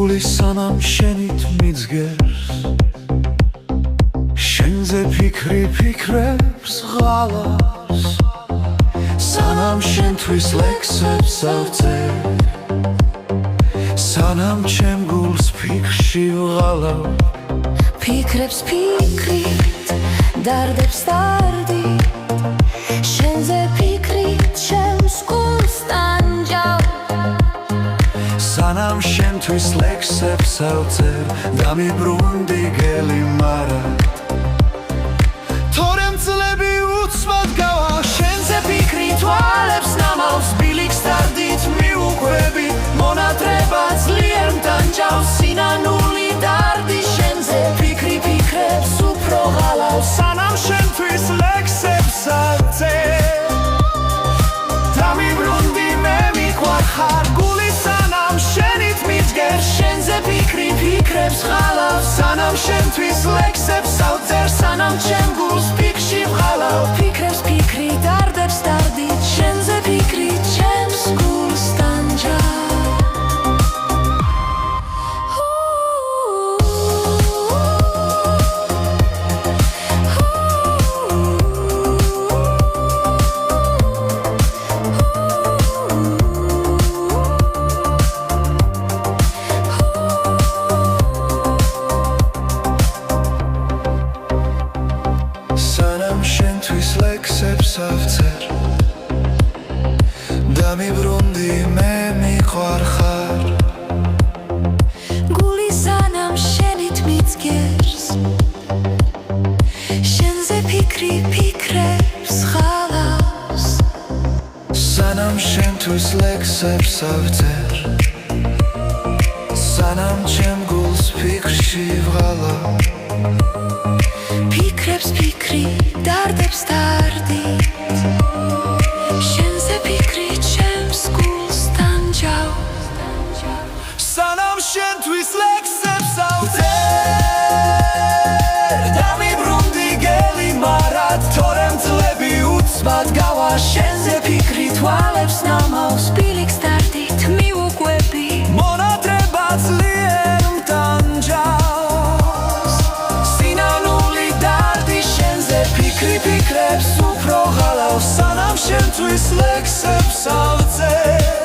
გული სანამ შენით მიძგერს შენზე ფიქრი ფიქრებს ღალავს სანამ შენთვის ლექსებს ავწერ სანამ ჩემ გულს ფიქრში ვღალავ ფიქრებს ფიქრით დარდებს დარდით შენზე ფიქრით ჩემს გულს ტანჯავ სანამ შენთვის ლექსებს ავწერ დამიბრუნდი გელი მარად თორემ წლები უცბად გავა შენზე ფიქრით თვალებს ნამავს ბილიქს დარდით მიუყვები მონატრება ძლიერ მტანჯავს სინანული დარდი შენზე ფიქრი ფიქრებს უფრო ღალავს სანამ შენთვის ლექსებს ავწერ დამიბრუნდი მე მიყვარ ხარ გული სანამ შენით მიძგერს შენზე ფიქრი ფიქრებს ღალავს სანამ შენთვის ლექსებს ავწერ სანამ ჩემ გულს ფიქრში ვღალავ ფიქრებს ფიქრი დარდებს დარდით შენზე ფიქრი ჩემს გულს ტანჯავ ლექსებს ავწერ დამიბრუნდი მე მიყვარ ხარ გული სანამ შენით მიძგერს შენზე ფიქრი ფიქრებს ღალავს სანამ შენთვის ლექსებს ავწერ სანამ ჩემ გულს ფიქრში ვღალავ ფიქრებს ფიქრი დარდებს დარდით შენზე ფიქრი ჩემს გულს ტანჯავ სანამ შენთვის ლექსებს ავწერ დამიბრუნდი გელი მარად თორემ წლები უცბად გავა შენზე ფიქრი თვალებს ნამავს ბილიქს დარდით მიუყვები მონატრება ძლიერ მტანჯავს სინანული დარდი შენზე ფიქრი ფიქრებს უფრო ღალავს სანამ შენთვის ლექსებს ავწერ